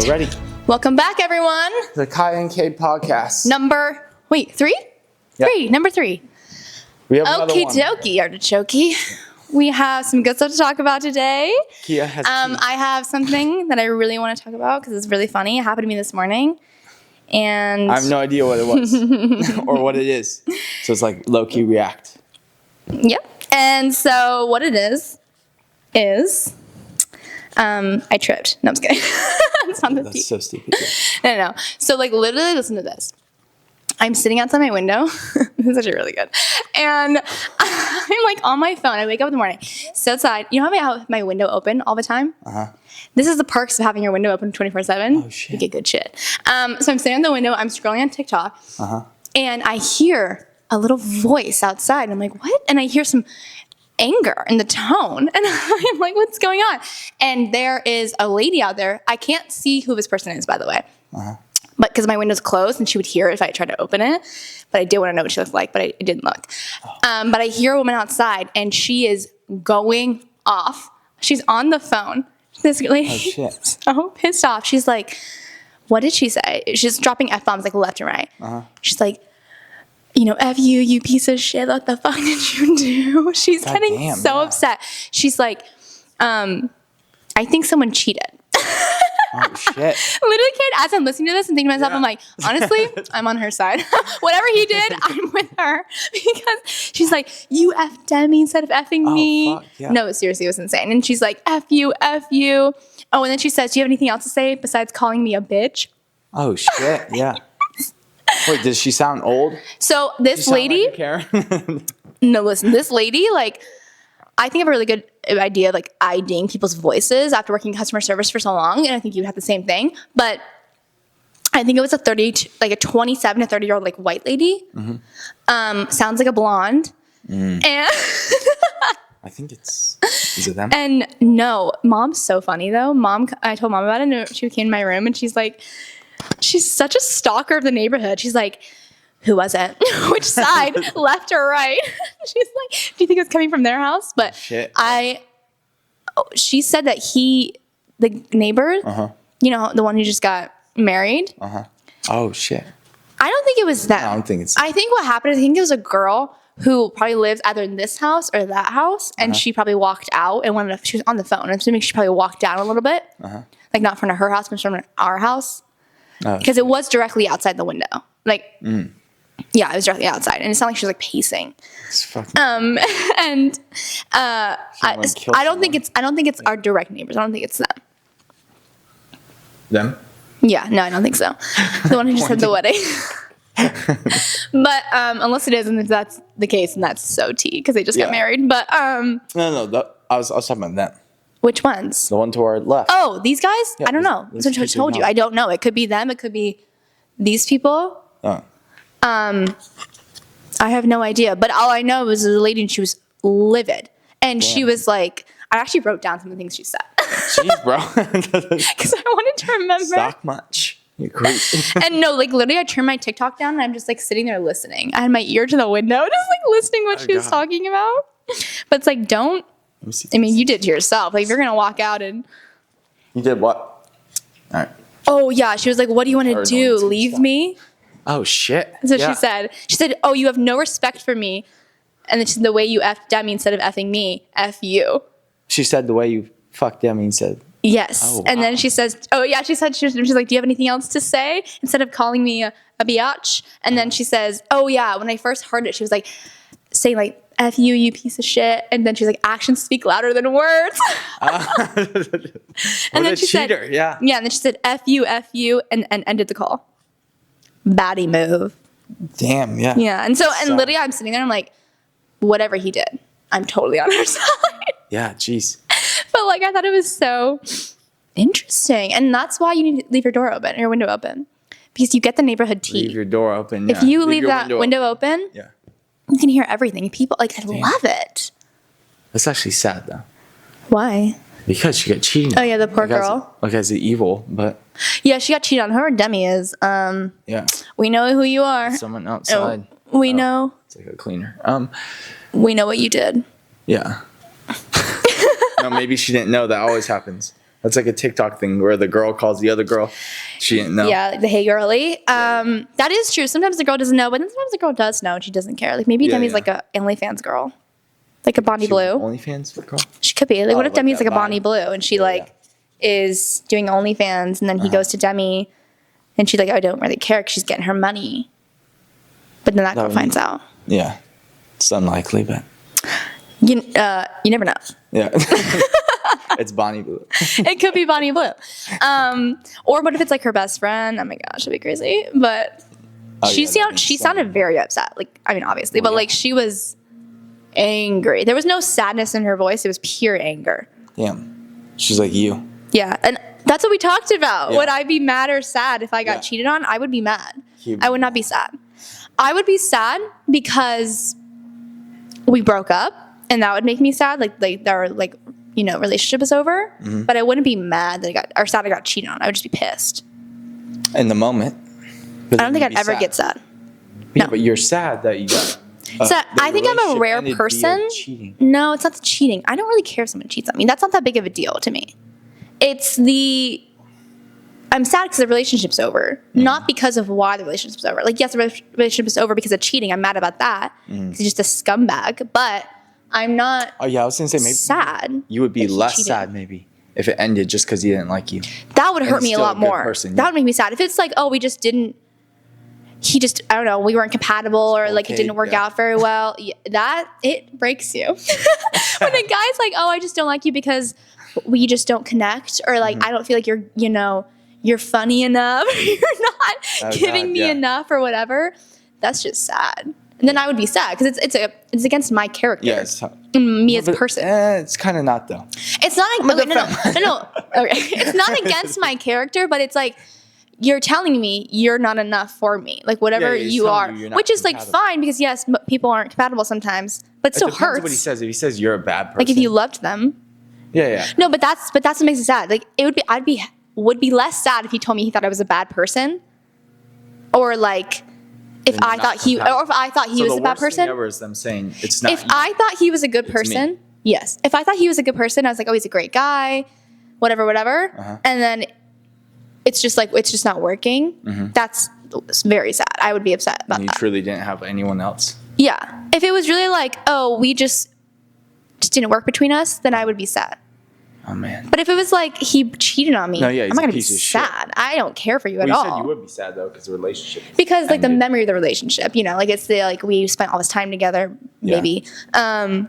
We're ready. Welcome back, everyone. The Kaya and Kade Podcast. Number 3? Yep. 3, number 3. We have another Okie one. dokie, artichoke. We have some good stuff to talk about today. Kia has I have something that I really want to talk about because it's really funny. It happened to me this morning. And I have no idea what it was or what it is. So it's like low-key react. Yep. And so what it is I tripped. No, I'm just kidding. It's on the That's deep. so stupid. No. So like literally listen to this. I'm sitting outside my window. This is actually really good. And I'm like on my phone. I wake up in the morning. So outside. You know how I have my window open all the time? Uh-huh. This is the perks of having your window open 24/7. Oh, shit. You get good shit. So I'm sitting in the window. I'm scrolling on TikTok. Uh-huh. And I hear a little voice outside. And I'm like, what? And I hear some anger in the tone. And I'm like, what's going on? And there is a lady out there. I can't see who this person is, by the way. Uh-huh. But because my window's closed and she would hear it if I tried to open it. But I did want to know what she looked like, but I didn't look. But I hear a woman outside and she is going off. She's on the phone. This lady is so pissed off. She's like, what did she say? She's dropping F-bombs like left and right. Uh-huh. She's like, F you, you piece of shit. What the fuck did you do? She's getting so upset. She's like, I think someone cheated. Oh, shit. Literally, kid, as I'm listening to this and thinking to myself, I'm like, honestly, I'm on her side. Whatever he did, I'm with her. Because she's like, you F Demi instead of effing me. Fuck, yeah. No, seriously, it was insane. And she's like, F you, F you. Oh, and then she says, do you have anything else to say besides calling me a bitch? Oh, shit. Yeah. Wait, does she sound old? So this lady, like Karen? no, listen, this lady, like, I think I have a really good idea of like IDing people's voices after working customer service for so long, and I think you would have the same thing. But I think it was a 27 to 30-year-old like white lady. Mm-hmm. Sounds like a blonde, and I think is it them? And no, mom's so funny though. I told mom about it, and she came to my room, and she's like, she's such a stalker of the neighborhood. She's like, who was it? Which side? Left or right? She's like, do you think it was coming from their house? But shit. She said that the neighbor, the one who just got married. Oh, shit. I don't think it was them. I don't think it's. I think what happened, I think it was a girl who probably lives either in this house or that house, and she probably walked out and she was on the phone. I'm assuming she probably walked down a little bit, like not from her house, but from our house, because it was directly outside the window, like. Yeah, it was directly outside, and it sounded like she was like pacing. It's fucking. And I don't think it's our direct neighbors. I don't think it's them. Them? Yeah, no, I don't think so. The one who just had the wedding. But unless it is, and if that's the case, and that's so tea because they just got married. But No. I was talking about them. which ones? The one to our left. Oh, these guys? Yeah, I don't know. So I told you, I don't know. It could be them. It could be these people. Oh. I have no idea, but all I know was the lady, and she was livid, and she was like, I actually wrote down some of the things she said. Jeez, bro. Because I wanted to remember. Stock much. You're crazy. And no, like literally I turned my TikTok down and I'm just like sitting there listening. I had my ear to the window, just like listening what she was talking about. But it's like, don't, I mean, you did to yourself. Like if you're going to walk out and. You did what? All right. Oh yeah. She was like, what do you want to do? Leave me? Oh shit. That's what she said. She said, oh, you have no respect for me. And then she said, the way you F Demi instead of effing me, F you. She said the way you fucked Demi and said. Yes. Oh, wow. And then she says, oh yeah, she said, she's like, do you have anything else to say? Instead of calling me a biatch. And then she says, oh yeah, when I first heard it, she was like, saying like, F you, you piece of shit. And then she's like, actions speak louder than words. And then she said, yeah, and then she said, F you, and ended the call. Baddie move. Damn, yeah. Yeah. And so, and literally I'm sitting there, I'm like, whatever he did, I'm totally on her side. Yeah, jeez. But like, I thought it was so interesting. And that's why you need to leave your door open, or your window open. Because you get the neighborhood tea. Leave your door open, yeah. If you leave that window open, you can hear everything. People, like, I love it. That's actually sad, though. Why? Because she got cheated. Oh, yeah, the poor girl. Like, as the evil, but... Yeah, she got cheated on. Her and Demi is. Yeah. We know who you are. Someone outside. We know. It's like a cleaner. We know what you did. Yeah. No, maybe she didn't know. That always happens. That's like a TikTok thing where the girl calls the other girl. She didn't know. Yeah, like the hey girly. That is true. Sometimes the girl doesn't know, but then sometimes the girl does know and she doesn't care. Like maybe Demi's like a OnlyFans girl. Like a Bonnie Blue. OnlyFans girl? She could be. Like what if like Demi's that like a vibe. Bonnie Blue and she is doing OnlyFans and then he goes to Demi and she's like, I don't really care because she's getting her money. But then that girl finds out. Yeah. It's unlikely, but. You never know. Yeah. It's Bonnie Blue. It could be Bonnie Blue. Or what if it's like her best friend? Oh my gosh, that'd be crazy. But she sounded very upset. Like, I mean, obviously, but like she was angry. There was no sadness in her voice. It was pure anger. Damn. She's like you. Yeah. And that's what we talked about. Yeah. Would I be mad or sad if I got cheated on? I would be mad. I would not be sad. I would be sad because we broke up and that would make me sad. Like our relationship is over. Mm-hmm. But I wouldn't be mad that I got cheated on. I would just be pissed. In the moment. I don't think I'd ever get sad. Yeah, No. but you're sad that you got. So I think I'm a rare person. No, it's not the cheating. I don't really care if someone cheats on me. That's not that big of a deal to me. It's I'm sad because the relationship's over, not because of why the relationship's over. Like, yes, the relationship is over because of cheating. I'm mad about that. He's just a scumbag. But I'm not. Oh yeah, I was gonna say maybe sad. You would be less sad maybe if it ended just because he didn't like you. That would hurt me a lot more. Person, that would make me sad. If it's like, oh, we just didn't. I don't know, we weren't compatible or like it didn't work out very well. It breaks you. When a guy's like, oh, I just don't like you because we just don't connect, or like I don't feel like you're funny enough, you're not giving me enough or whatever. That's just sad. And then I would be sad because it's against my character. Yeah, it's tough. Me as a person. It's kind of not though. It's not. No. Okay. It's not against my character, but it's like you're telling me you're not enough for me. Like whatever you are, which is like fine because yes, people aren't compatible sometimes, but it still hurts. What he says. If he says you're a bad person, like if you loved them. Yeah. No, but that's what makes it sad. Like it would be less sad if he told me he thought I was a bad person, or like if I thought he was a bad person. Ever is them saying it's not. If I thought he was a good person, yes. If I thought he was a good person, I was like, oh, he's a great guy, whatever. And then it's just not working. Mm-hmm. That's very sad. I would be upset about that. You truly didn't have anyone else. Yeah. If it was really like, oh, we just didn't work between us, then I would be sad. Oh man. But if it was like he cheated on me, I'm not gonna be sad. Shit. I don't care for you at all. You said you would be sad though because the relationship. Because like the memory of the relationship, like it's like we spent all this time together, maybe. I mean,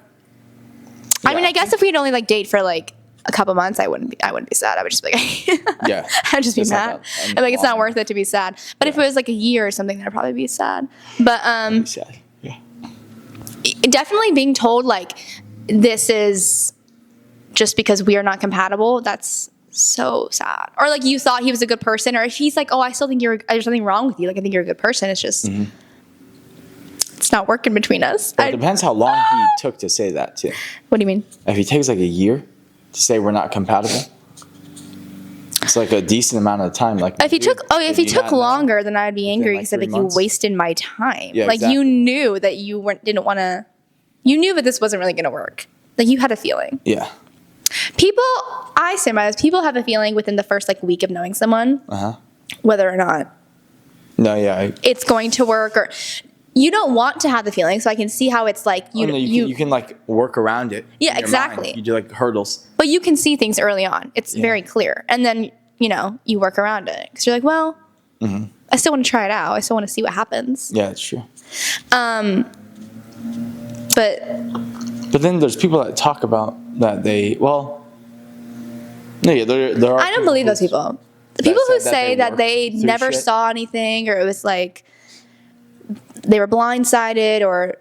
I guess if we'd only like date for like a couple months, I wouldn't be sad. I would just be like, I'd just be mad. I'm like, it's not worth it to be sad. But if it was like a year or something, then I'd probably be sad. But definitely being told like this is just because we are not compatible, that's so sad. Or like you thought he was a good person, or if he's like, oh, I still think there's something wrong with you. Like I think you're a good person. It's just it's not working between us. Well, it depends how long he took to say that too. What do you mean? If he takes like a year to say we're not compatible, it's like a decent amount of time. Like if he took longer, then I'd be angry because I'd be like, you wasted my time. Yeah, like you knew that you didn't want to. You knew that this wasn't really going to work. Like you had a feeling. Yeah. I stand by this. People have a feeling within the first like week of knowing someone, whether or not it's going to work, or you don't want to have the feeling. So I can see how it's like you can like work around it. Yeah, exactly. Mind. You do like hurdles, but you can see things early on. It's very clear, and then you work around it because you're like, well, I still want to try it out. I still want to see what happens. Yeah, it's true. But then there's people that talk about that there are. I don't believe those people. The people who say that they never saw anything, or it was like they were blindsided, or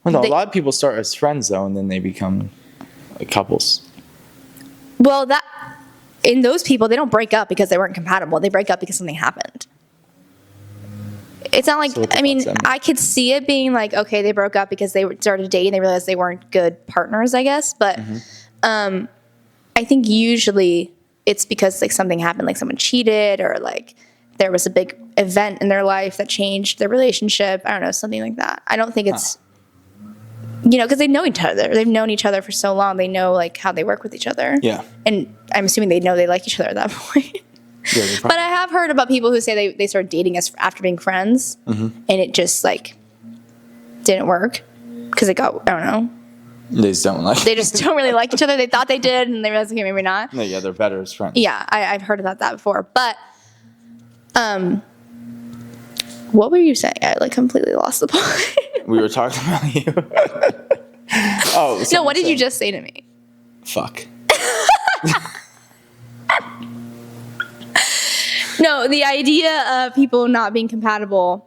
a lot of people start as friends though, and then they become like couples. Well, in those people, they don't break up because they weren't compatible. They break up because something happened. It's not like, I could see it being like, okay, they broke up because they started dating. They realized they weren't good partners, I guess. But I think usually it's because like something happened, like someone cheated, or like there was a big event in their life that changed their relationship. I don't know, something like that. I don't think it's you know, because they know each other. They've known each other for so long. They know like how they work with each other. Yeah. And I'm assuming they know they like each other at that point. Yeah, but I have heard about people who say they started dating us after being friends, and it just like didn't work because it got, I don't know. They just don't like. They just don't really like each other. They thought they did, and they realized, okay, maybe not. No, yeah, they're better as friends. Yeah, I've heard about that before. But, what were you saying? I like completely lost the point. We were talking about you. Oh, no, what did you just say to me? Fuck. No, the idea of people not being compatible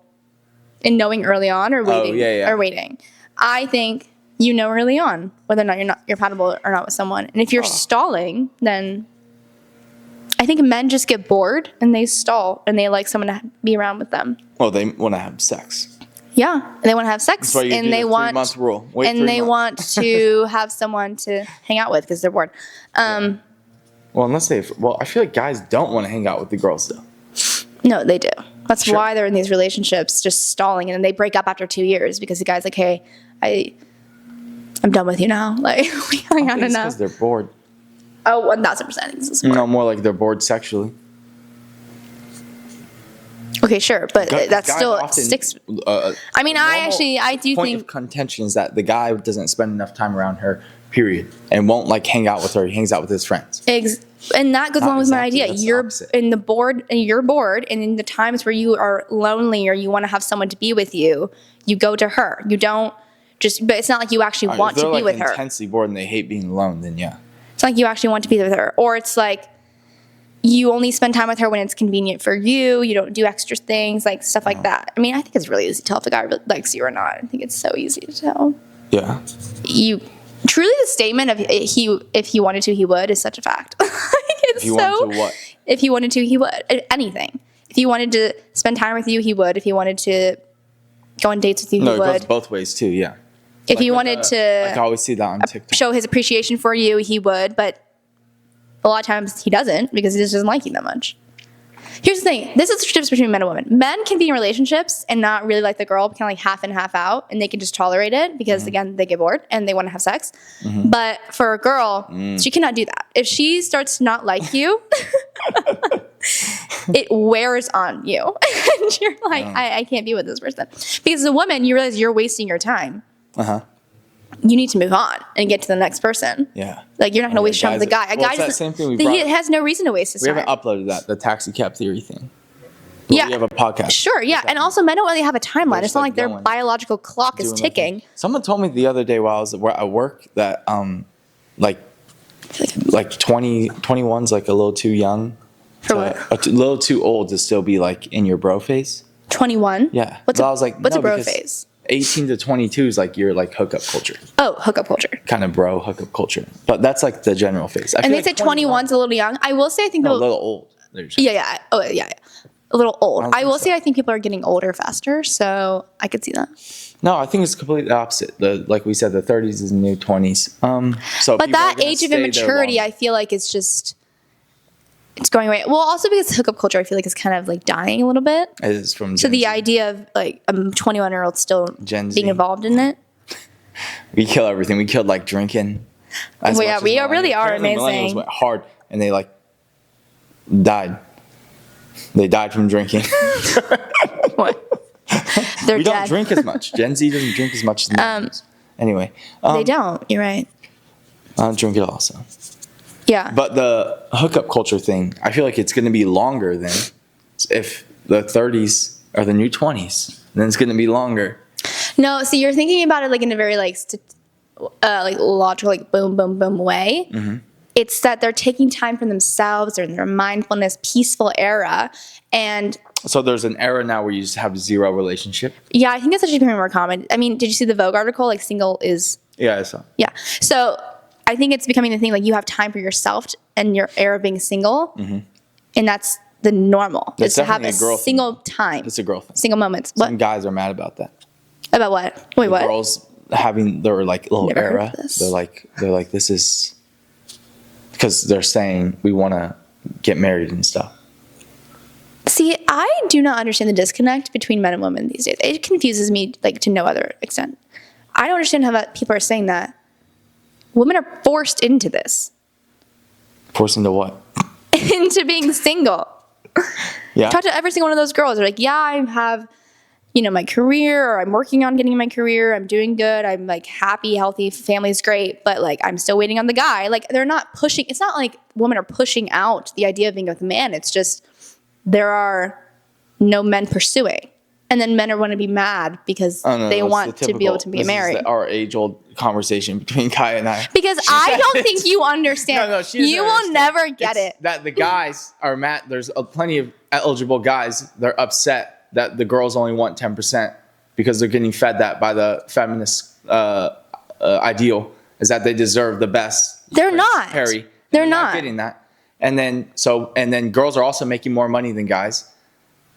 and knowing early on or waiting. Or waiting. I think you know early on whether or not you're compatible or not with someone. And if you're stalling, then I think men just get bored and they stall and they like someone to be around with them. Well, they want to have sex. Yeah, and they want to have sex, That's why and they want 3-month rule. Wait and 3 they months. want to have someone to hang out with because they're bored. Well, unless they, I feel like guys don't want to hang out with the girls though. No, they do. That's Sure. why they're in these relationships, just stalling, and then they break up after 2 years because the guy's like, "Hey, I'm done with you now. Like, we hung out enough." Because they're bored. Oh, 1,000%. This is No, more like they're bored sexually. okay, sure, but Guys that still often, sticks. I mean, I do point think of contention is that the guy doesn't spend enough time around her, period, and won't like hang out with her. He hangs out with his friends. and that goes Not along with my exactly, idea. that's the You're opposite. in the bored, and you're bored, and in the times where you are lonely or you want to have someone to be with you, you go to her. You don't just, but it's not like you actually want if to they're be like with her. intensely bored and they hate being alone, then yeah. It's not like you actually want to be with her, or it's like you only spend time with her when it's convenient for you. You don't do extra things, like stuff like that. I mean, I think it's really easy to tell if a guy really likes you or not. I think it's so easy to tell. Yeah. You truly, the statement of if he wanted to, he would is such a fact. If he wanted to what? If he wanted to, he would. Anything. If he wanted to spend time with you, he would. If he wanted to go on dates with you, No, he it would. goes both ways too. Yeah. If he wanted I to always see that on TikTok. show his appreciation for you, he would. But a lot of times he doesn't because he just doesn't like you that much. Here's the thing. This is the difference between men and women. Men can be in relationships and not really like the girl, kind of like half in, half out, and they can just tolerate it because, again, they get bored and they want to have sex. But for a girl, she cannot do that. If she starts to not like you, it wears on you. And you're like, I can't be with this person. Because as a woman, you realize you're wasting your time. Uh-huh. You need to move on and get to the next person. Yeah. Like, you're not going to waste your time with a guy. A guy it's that doesn't, same thing he has no reason to waste his we time. haven't uploaded that, the taxi cab theory thing. Yeah. We have a podcast. Sure, yeah. And also, men don't really have a timeline. It's not like their going, biological clock is doing their thing. ticking. Someone told me the other day while I was at work that like 21's like a little too young. For what? A little too old to still be like in your bro phase. 21? Yeah. What's But a, I was like, what's no, a bro because phase? 18 to 22 is like your like hookup culture. Oh, hookup culture. Kind of bro hookup culture. But that's like the general phase. I And feel they like say 21's a little young. I will say I think a people, little old. yeah. Oh, yeah. A little old. don't I will think so. say I think people are getting older faster, so I could see that. No, I think it's completely opposite. Like we said, the 30s is the new 20s. So But people are that gonna age of stay there immaturity, longer. I feel like it's just, it's going away. Well, also because hookup culture, I feel like is kind of like dying a little bit. It is from So Gen the Z. idea of like a 21-year-old still Gen Z. being involved in it. We kill everything. We killed like drinking. Well, yeah, we really are Apparently amazing. Millennials went hard and they like died. They died from drinking. What? They're We dead. don't drink as much. Gen Z doesn't drink as much as millennials. Anyway, They don't. You're right. I don't drink it also. Yeah. But the hookup culture thing, I feel like it's going to be longer than if the 30s are the new 20s. Then it's going to be longer. No, see, you're thinking about it like in a very like logical, like boom, boom, boom way. Mm-hmm. It's that they're taking time for themselves. They're in their mindfulness, peaceful era, and So there's an era now where you just have zero relationship. yeah, I think that's actually becoming more common. I mean, did you see the Vogue article? Like, single is Yeah, I saw. yeah. So I think it's becoming the thing. Like, you have time for yourself and your era of being single, and that's the normal. That's is to have a definitely a girl thing. single time, It's a girl thing. single moments. What Some guys are mad about that. about what? Wait, what? Girls having their like little Never heard era. of this. They're like this is because they're saying we want to get married and stuff. See, I do not understand the disconnect between men and women these days. It confuses me like to no other extent. I don't understand how that people are saying that. Women are forced into this. Forced into what? Into being single. Yeah. Talk to every single one of those girls. They're like, yeah, I have, my career, or I'm working on getting my career. I'm doing good. I'm like happy, healthy, family's great, but like I'm still waiting on the guy. Like they're not pushing. It's not like women are pushing out the idea of being with a man. It's just there are no men pursuing. And then men are going to be mad because they want to be able to be married. This is our age-old conversation between Kaya and I. Because I don't think you understand. You will never get it. That the guys are mad. There's plenty of eligible guys. They're upset that the girls only want 10% because they're getting fed that by the feminist ideal is that they deserve the best. They're not. Harry. They're not getting that. And then girls are also making more money than guys,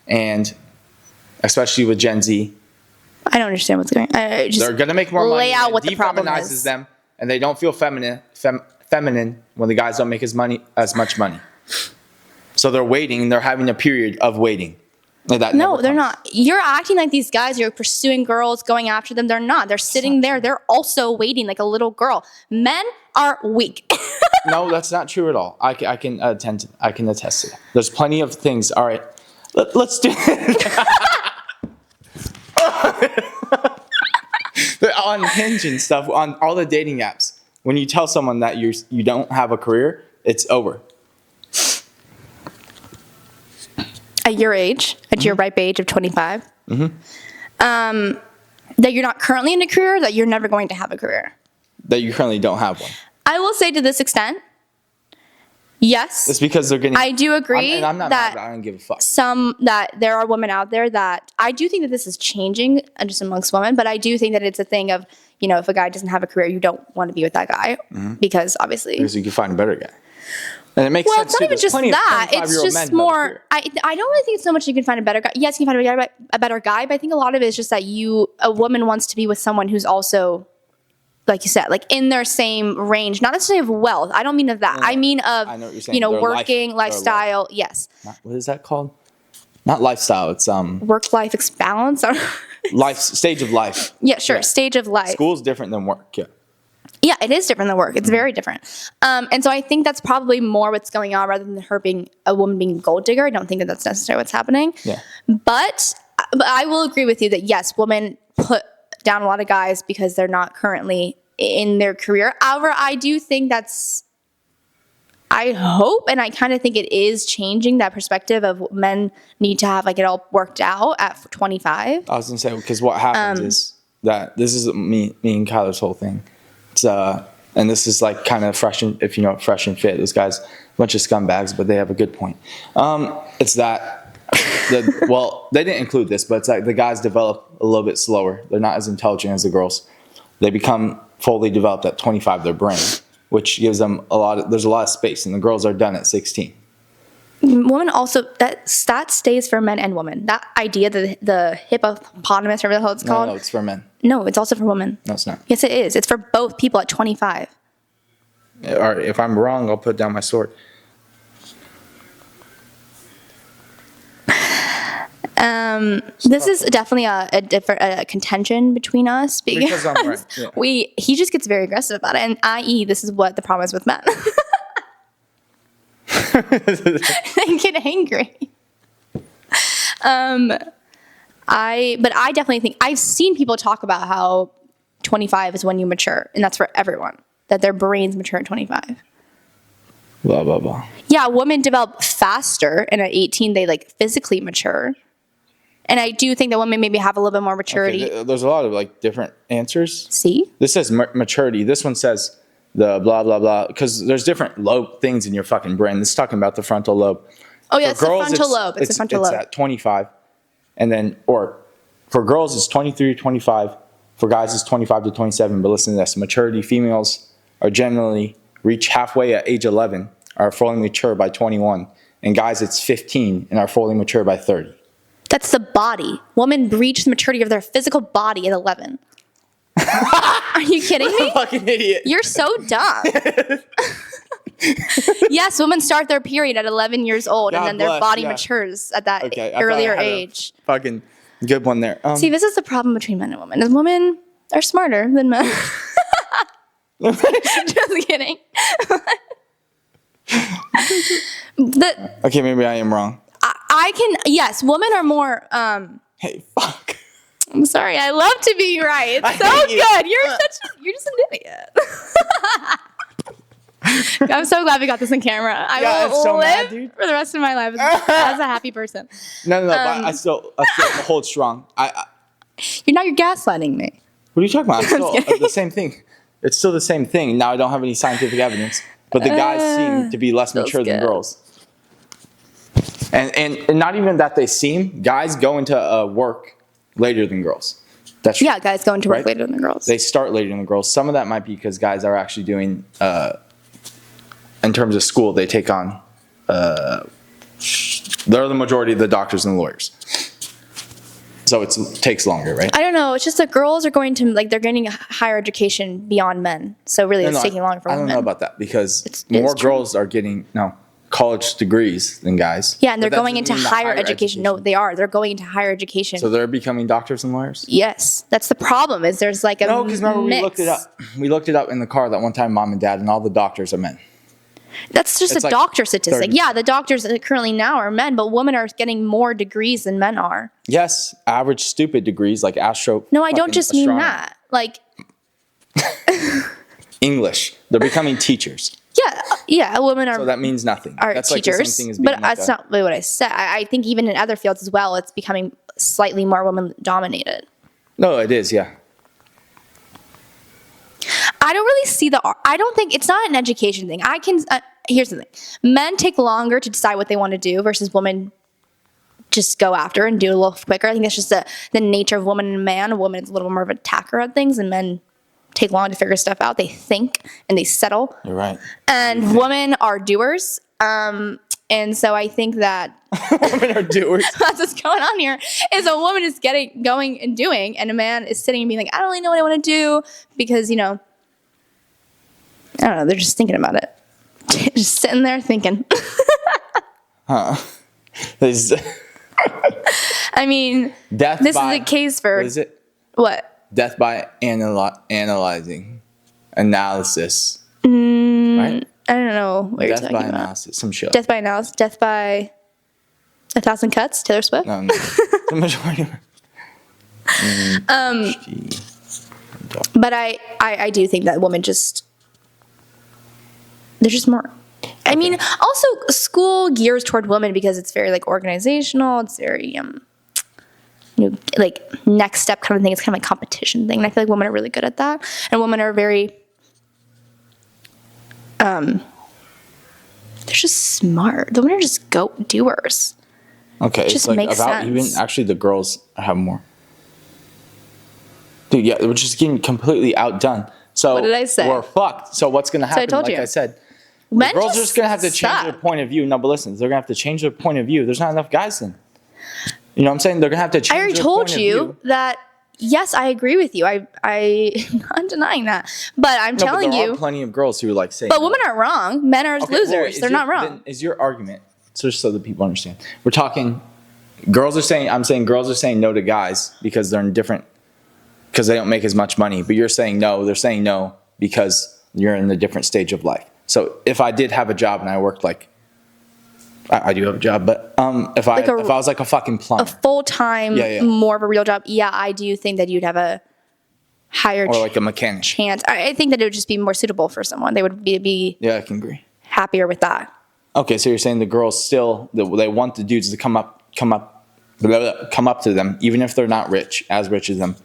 and especially with Gen Z. I don't understand what's going on. They're going to make more money. Lay out what the problem is. Them, and they don't feel feminine when the guys don't make as much money. So they're waiting. They're having a period of waiting. No, they're not. You're acting like these guys are pursuing girls, going after them. They're not. They're sitting there. They're also waiting like a little girl. Men are weak. No, that's not true at all. I can attest to that. There's plenty of things. All right, let's do it. On Hinge and stuff, on all the dating apps, when you tell someone that you don't have a career, it's over. At your age, at your ripe age of 25, that you're not currently in a career, that you're never going to have a career. That you currently don't have one. I will say to this extent, yes. It's because they're getting. I do agree I'm not that mad, I don't give a fuck. That there are women out there that I do think that this is changing just amongst women, but I do think that it's a thing of, if a guy doesn't have a career, you don't want to be with that guy because obviously. Because you can find a better guy. And it makes sense. It's not even just that. It's just more. I don't really think it's so much you can find a better guy. Yes, you can find a better guy, but I think a lot of it is just that a woman wants to be with someone who's also, like you said, like in their same range, not necessarily of wealth. I don't mean of that. I mean of, I know what you're saying. Working, lifestyle. Yes. What is that called? Not lifestyle. It's work-life balance. Stage of life. Yeah, sure. Yeah. Stage of life. School's different than work. Yeah. Yeah, it is different than work. It's very different. And so I think that's probably more what's going on rather than her being a woman being a gold digger. I don't think that that's necessarily what's happening. Yeah. But I will agree with you that, yes, women put down a lot of guys because they're not currently in their career. However, I do think I hope, and I kind of think it is changing that perspective of men need to have like it all worked out at 25. I was going to say, because what happens is that this is me and Kyler's whole thing. It's, and this is like kind of fresh and fit. Those guys, a bunch of scumbags, but they have a good point. It's that, they didn't include this, but it's like the guys develop a little bit slower. They're not as intelligent as the girls. They become fully developed at 25, their brain, which gives them there's a lot of space, and the girls are done at 16. Women also, that stays for men and women. That idea, the hippopotamus, whatever the hell it's called. No, it's for men. No, it's also for women. No, it's not. Yes, it is. It's for both people at 25. All right, if I'm wrong, I'll put down my sword. This is definitely a contention between us because I'm right. Yeah. He just gets very aggressive about it, and i.e., this is what the problem is with men. They get angry. But I definitely think I've seen people talk about how 25 is when you mature, and that's for everyone, that their brains mature at 25. Blah, blah, blah. Yeah, women develop faster, and at 18 they like physically mature. And I do think that women maybe have a little bit more maturity. Okay, there's a lot of like different answers. See? This says maturity. This one says the blah, blah, blah. Because there's different lobe things in your fucking brain. This is talking about the frontal lobe. Oh, yeah, it's the frontal lobe. It's the frontal lobe. It's at 25. And then, or for girls, it's 23 to 25. For guys, it's 25 to 27. But listen to this. Maturity, females are generally reach halfway at age 11, are fully mature by 21. And guys, it's 15 and are fully mature by 30. That's the body. Women reach the maturity of their physical body at 11. Are you kidding me? Fucking idiot. You're so dumb. Yes, women start their period at 11 years old, and then their body matures at that earlier age. Fucking good one there. See, this is the problem between men and women. As women, are smarter than men. Just kidding. Okay, maybe I am wrong. Yes, women are more, Hey, fuck. I'm sorry, I love to be right. It's so good. You're just an idiot. I'm so glad we got this on camera. I will live for the rest of my life as a happy person. No, but I still hold strong. You're gaslighting me. What are you talking about? It's still the same thing. It's still the same thing. Now I don't have any scientific evidence, but the guys seem to be less mature than girls. And not even that they seem. Guys go into work later than girls. That's true. Yeah, guys go into work later than girls. They start later than girls. Some of that might be because guys are actually doing, in terms of school, they take on, they're the majority of the doctors and lawyers. So it takes longer, right? I don't know. It's just that girls are going to, they're getting a higher education beyond men. So really it's taking longer for women. I don't know about that because more girls are getting, college degrees than guys. Yeah, and they're going into higher education. No, they are. They're going into higher education. So they're becoming doctors and lawyers? Yes. That's the problem is there's a No, because remember we looked it up. We looked it up in the car that one time, mom and dad, and all the doctors are men. That's just a doctor statistic. Yeah, the doctors currently now are men, but women are getting more degrees than men are. Yes, average stupid degrees like astro. No, I don't just mean that. English. They're becoming teachers. Yeah, women are. So that means nothing. That's teachers, like the same thing as being that's not really what I said. I think even in other fields as well, it's becoming slightly more women dominated. No, it is. Yeah. I don't really see I don't think it's not an education thing. Here's the thing. Men take longer to decide what they want to do versus women just go after and do it a little quicker. I think that's just the nature of woman and man. A woman is a little more of an attacker at things, and men take long to figure stuff out. They think and they settle. You're right. And women are doers. And so I think that women are doers. That's what's going on here. Is a woman is going and doing, and a man is sitting and being like, I don't really know what I want to do because I don't know. They're just thinking about it, just sitting there thinking. I mean, this is a case for. What is it? What? Death by analyzing. Analysis. Right? I don't know what you're talking about. Death by analysis. Some shit. Death by analysis. Death by 1,000 Cuts. Taylor Swift. No. The majority. But I do think that women they're just more. I mean, also school gears toward women because it's very organizational. It's very next step kind of thing. It's kind of a competition thing. And I feel like women are really good at that. And women are very, they're just smart. The women are just doers. Okay. It just makes sense. Even actually the girls have more. Dude, yeah, we're just getting completely outdone. So what did I say? We're fucked. So what's going to happen? So I told you. I said, the girls are just going to have to change their point of view. No, but listen, they're going to have to change their point of view. There's not enough guys then. You know what I'm saying? They're going to have to change their point of view. I already told you that, yes, I agree with you. I'm not denying that. But I'm telling you. There are plenty of girls who saying. But women aren't wrong. Men are losers. They're not wrong. Is your argument, just so that people understand, we're talking, I'm saying girls are saying no to guys because they're in different, because they don't make as much money. But you're saying no, they're saying no because you're in a different stage of life. So if I did have a job and I worked I do have a job, but if I was like a fucking plumber, a full-time, more of a real job, I do think that you'd have a higher or like a mechanic chance. I think that it would just be more suitable for someone. They would be I can agree, happier with that. Okay, so you're saying the girls still they want the dudes to come up to them, even if they're not as rich as them.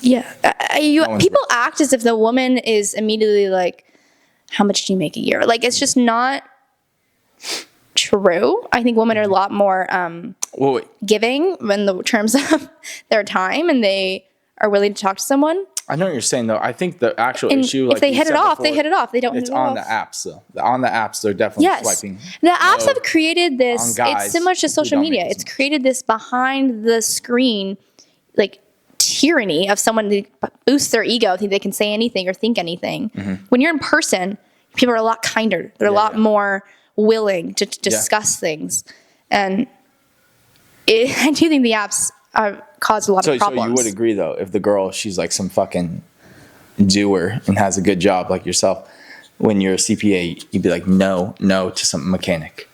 Yeah, people act as if the woman is immediately like, how much do you make a year? It's just not true. I think women are a lot more giving in the terms of their time, and they are willing to talk to someone. I know what you're saying, though. I think the actual issue, if they hit it off, they hit it off. They don't. It's on the apps, though. On the apps, they're definitely swiping. The apps have created this. It's similar to social media. It's created this behind the screen, tyranny of someone to boost their ego, think they can say anything or think anything. Mm-hmm. When you're in person, people are a lot kinder. They're a lot more willing to discuss things. And I do think the apps caused a lot of problems. So you would agree, though, if the girl, she's like some fucking doer and has a good job like yourself, when you're a CPA, you'd be like, no to some mechanic.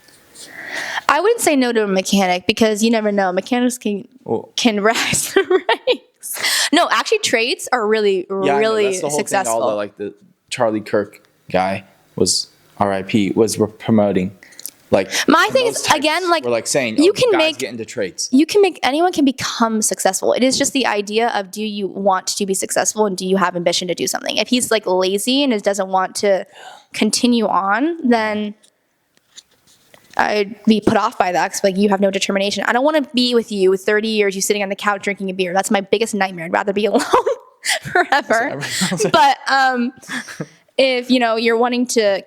I wouldn't say no to a mechanic because you never know. Mechanics can rise the ranks. No, actually, trades are really that's the whole successful. Thing, although, like the Charlie Kirk guy was RIP was promoting. Like my thing is again, like we're like saying, you can get into trades. Anyone can become successful. It is just the idea of, do you want to be successful and do you have ambition to do something? If he's like lazy and doesn't want to continue on, then I'd be put off by that because like you have no determination. I don't want to be with you 30 years, you sitting on the couch drinking a beer. That's my biggest nightmare. I'd rather be alone forever. But if you're wanting to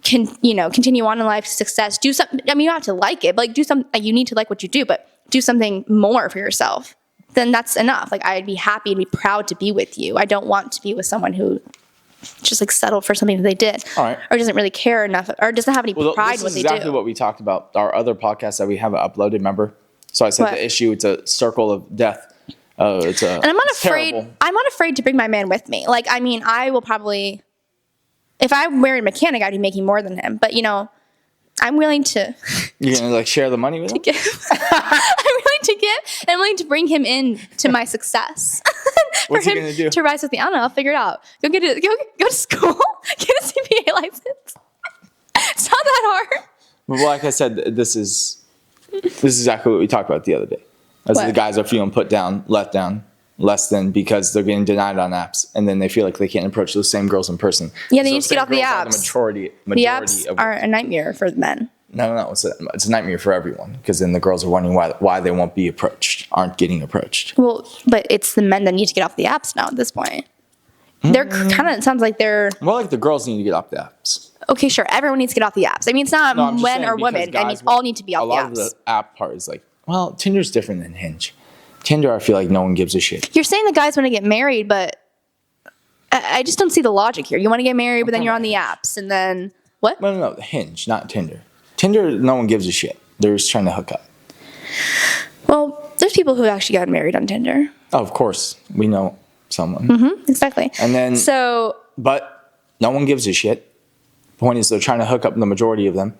continue on in life, success, do something. I mean, you don't have to like it, but like do something. You need to like what you do, but do something more for yourself. Then that's enough. Like I'd be happy and be proud to be with you. I don't want to be with someone who just like settled for something that they did, or doesn't really care enough, or doesn't have any pride in what they do. This is exactly what we talked about our other podcast that we haven't uploaded. Remember? So I said the issue. It's a circle of death. And I'm not afraid. Terrible. I'm not afraid to bring my man with me. Like I mean, I will probably. If I married a mechanic, I'd be making more than him. But, I'm willing to... You're going to, like, share the money with him? I'm willing to give. I'm willing to bring him in to my success. What's he going to do? To rise with me. I don't know. I'll figure it out. Go to school. Get a CPA license. It's not that hard. Well, like I said, this is exactly what we talked about the other day. The guys are feeling put down, let down. Less than because they're getting denied on apps, and then they feel like they can't approach those same girls in person. Yeah, they need to get off the apps. The majority the apps are a nightmare for men. No, it's a nightmare for everyone because then the girls are wondering why they won't be approached, aren't getting approached. Well, but it's the men that need to get off the apps now at this point. They're kind of, it sounds like they're... More like the girls need to get off the apps. Okay, sure. Everyone needs to get off the apps. I mean, it's not men or women. I mean, all need to be off the apps. A lot of the app part is like, well, Tinder's different than Hinge. Tinder, I feel like no one gives a shit. You're saying the guys want to get married, but I just don't see the logic here. You want to get married, but then you're on the apps, and then what? No, Hinge, not Tinder. Tinder, no one gives a shit. They're just trying to hook up. Well, there's people who actually got married on Tinder. Oh, of course. We know someone. Mm-hmm, exactly. And then, but no one gives a shit. The point is they're trying to hook up the majority of them.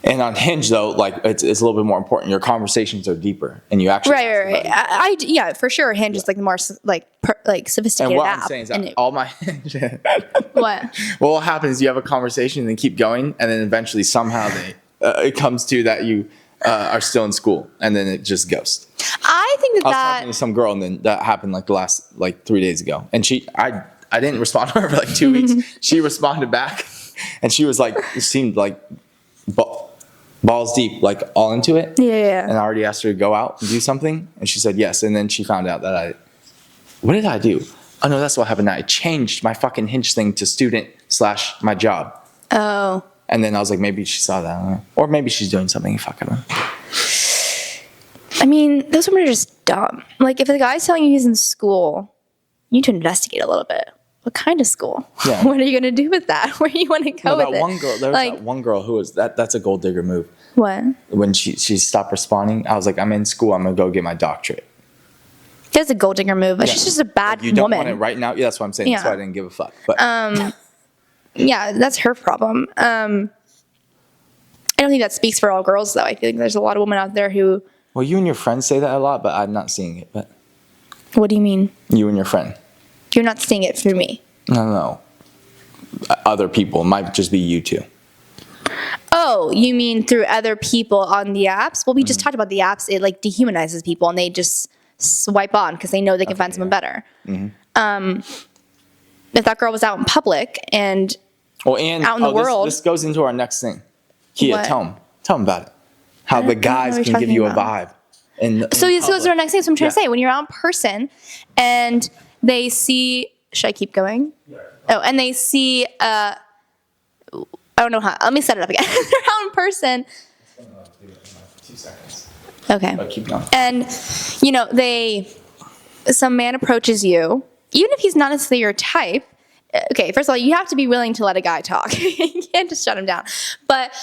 And on Hinge, though, like it's a little bit more important. Your conversations are deeper, and you actually right. Yeah, for sure. Hinge is like the more sophisticated and what app. I'm saying is that all my Hinge. What? Well, what happens is you have a conversation and then keep going, and then eventually somehow it comes to that you are still in school, and then it just ghosts. I think I was talking to some girl, and then that happened like the last 3 days ago, and I didn't respond to her for like 2 weeks. She responded back, and she was like, it seemed like. Balls deep, like all into it. Yeah. And I already asked her to go out and do something, and she said yes. And then she found out that what did I do? Oh no, that's what happened. I changed my fucking Hinge thing to student / my job. Oh. And then I was like, maybe she saw that, or maybe she's doing something. Fucking. I mean, those women are just dumb. Like, if the guy's telling you he's in school, you need to investigate a little bit. What kind of school? Yeah. What are you going to do with that? Where do you want to go with it? One girl, there was that one girl who was that's a gold digger move. What? When she stopped responding, I was like, I'm in school. I'm going to go get my doctorate. That's a gold digger move. But she's just a bad woman. You don't want it right now? Yeah, that's what I'm saying. Yeah. That's why I didn't give a fuck. But yeah, that's her problem. I don't think that speaks for all girls, though. I feel like there's a lot of women out there who... Well, you and your friends say that a lot, but I'm not seeing it. But what do you mean? You and your friend. You're not seeing it through me. No. Other people. It might just be you two. Oh, you mean through other people on the apps? Well, we just talked about the apps. It like dehumanizes people, and they just swipe on because they know they can find someone better. Mm-hmm. If that girl was out in public and out in the world... This goes into our next thing. Kia, tell them about it. How the guys can give you a vibe. So this goes to our next thing. So I'm trying to say, when you're out in person and... They see, should I keep going? Oh, and they see, I don't know how, let me set it up again. They're out in person. 2 seconds. Okay. But keep going. And, some man approaches you, even if he's not necessarily your type. Okay, first of all, you have to be willing to let a guy talk. You can't just shut him down. But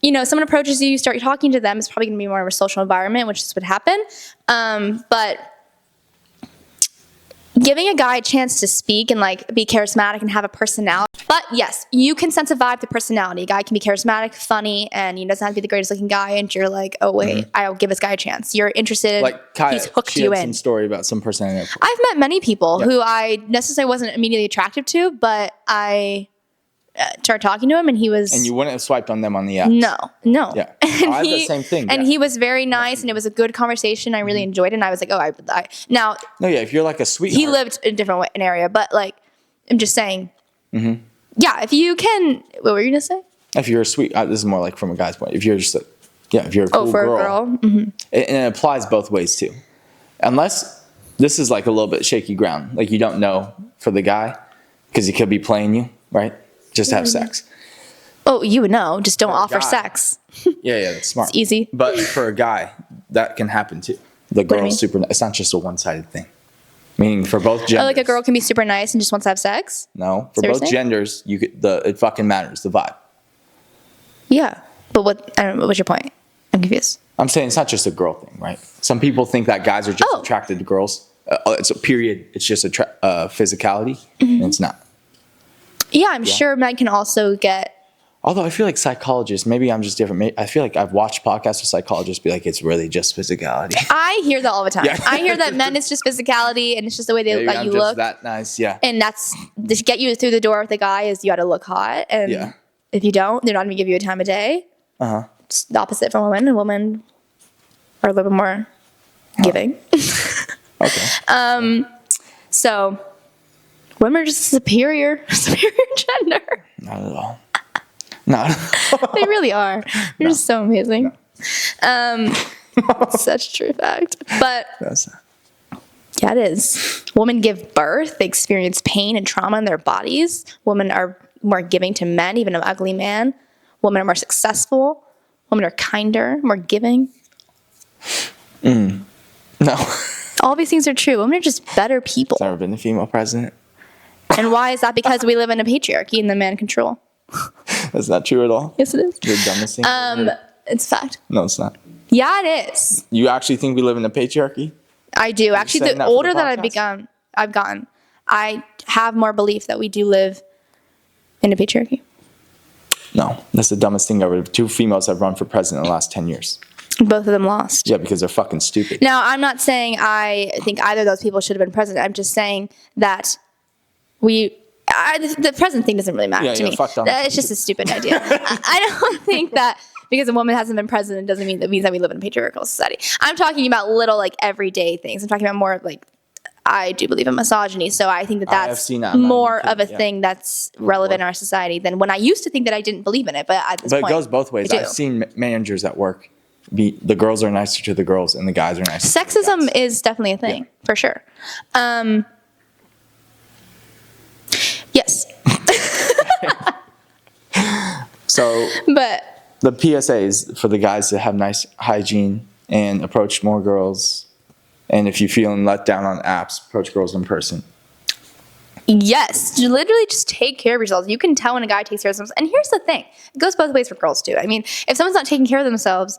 someone approaches you, start talking to them, it's probably going to be more of a social environment, which is what happened. But giving a guy a chance to speak and like be charismatic and have a personality. But yes, you can sense a vibe to personality. A guy can be charismatic, funny, and he doesn't have to be the greatest looking guy. And you're like, oh wait, I'll give this guy a chance. You're interested. Like Kaya, he's hooked she you had in. some story about some personality. I've met many people who I necessarily wasn't immediately attractive to, but I started talking to him, and he was. And you wouldn't have swiped on them on the apps. No. Yeah, And I have the same thing. And he was very nice, and it was a good conversation. I really enjoyed it, and I was like, oh, now. No, yeah, if you're like a sweetheart. He lived in a different area, but like, I'm just saying. Yeah, if you can. What were you gonna say? If you're a this is more like from a guy's point. If you're just if you're a cool for girl, a girl, it applies both ways too. Unless this is like a little bit shaky ground, like you don't know for the guy because he could be playing you, right? Just to have sex. Oh, you would know. Just don't offer sex. Yeah, that's smart. It's easy. But for a guy, that can happen too. The girl's super. It's not just a one-sided thing. Meaning for both genders. Oh, like a girl can be super nice and just wants to have sex? No, for both genders, it fucking matters, the vibe. Yeah, but what's your point? I'm confused. I'm saying it's not just a girl thing, right? Some people think that guys are just attracted to girls. It's a period. It's just physicality, and it's not. Yeah, I'm sure men can also get. Although I feel like psychologists, maybe I'm just different. I feel like I've watched podcasts with psychologists be like, it's really just physicality. I hear that all the time. Yeah. I hear that men, it's just physicality, and it's just the way they let you look. That nice, yeah. And that's to get you through the door with the guy is you got to look hot, and if you don't, they're not going to give you a time of day. It's the opposite for women. And women are a little bit more giving. Okay. So women are just superior gender. Not at all. Not at all. They really are. They're just so amazing. Such true fact. But yeah, it is. Women give birth. They experience pain and trauma in their bodies. Women are more giving to men, even an ugly man. Women are more successful. Women are kinder, more giving. No. All these things are true. Women are just better people. There's never been a female president. And why is that? Because we live in a patriarchy and the man control. That's not true at all. Yes, it is. The dumbest thing. It's a fact. No, it's not. Yeah, it is. You actually think we live in a patriarchy? I do. Actually, the older that I've gotten, I have more belief that we do live in a patriarchy. No, that's the dumbest thing ever. 2 females have run for president in the last 10 years. Both of them lost. Yeah, because they're fucking stupid. Now, I'm not saying I think either of those people should have been president. I'm just saying that the president thing doesn't really matter to me. It's just a stupid idea. I don't think that because a woman hasn't been president doesn't mean that we live in a patriarchal society. I'm talking about little like everyday things. I'm talking about more like I do believe in misogyny, so I think that's more of a thing that's relevant in our society than when I used to think that I didn't believe in it. But at this point, it goes both ways. I've seen managers at work. The girls are nicer to the girls, and the guys are nicer. Sexism is definitely a thing for sure. Yes. But the PSAs for the guys to have nice hygiene and approach more girls, and if you're feeling let down on apps, approach girls in person. Yes, you literally just take care of yourselves. You can tell when a guy takes care of themselves. And here's the thing. It goes both ways for girls too. I mean, if someone's not taking care of themselves,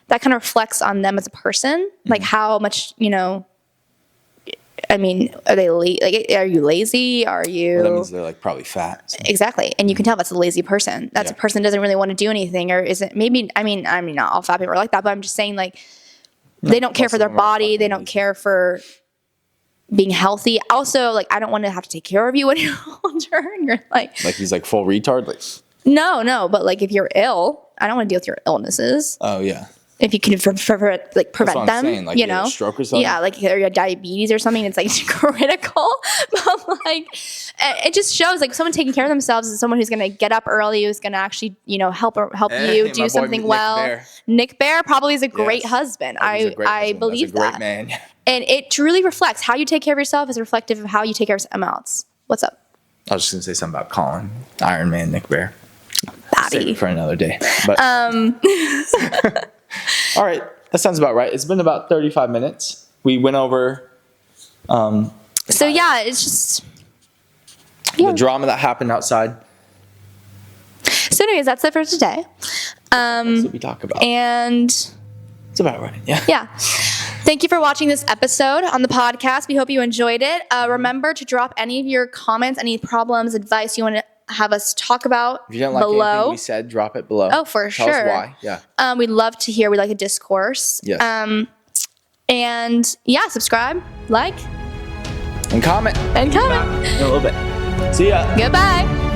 that kind of reflects on them as a person. Like how much, I mean, are they are you lazy? Are you? Well, that means they're like probably fat. So. Exactly, and you can tell that's a lazy person. That's a person who doesn't really want to do anything, or isn't maybe. I mean, not all fat people are like that, but I'm just saying like they don't care for their body. They don't care for being healthy. Also, like I don't want to have to take care of you when you're older. You're like he's like full retard. Like no, but like if you're ill, I don't want to deal with your illnesses. Oh yeah. If you can prevent them, saying, like, you know, stroke or something. Yeah, like or you have diabetes or something, it's like critical. But like, it just shows like someone taking care of themselves is someone who's going to get up early, who's going to actually help you do something well. Nick Bear probably is a great husband. I believe that. Great man. And it truly reflects how you take care of yourself is reflective of how you take care of someone else. What's up? I was just going to say something about Colin, Iron Man, Nick Bear. Batty. For another day. But all right, that sounds about right. It's been about 35 minutes. We went over. So yeah, it's just the drama that happened outside. So anyways, that's it for today. That's what we talk about. And it's about right. Yeah. Yeah. Thank you for watching this episode on the podcast. We hope you enjoyed it. Remember to drop any of your comments, any problems, advice you want to have us talk about if you don't like anything we said, drop it below. Oh, for Tell sure. us why. Yeah. We'd love to hear. We like a discourse. Yes. And yeah, subscribe, like, and comment. And comment. In a little bit. See ya. Goodbye.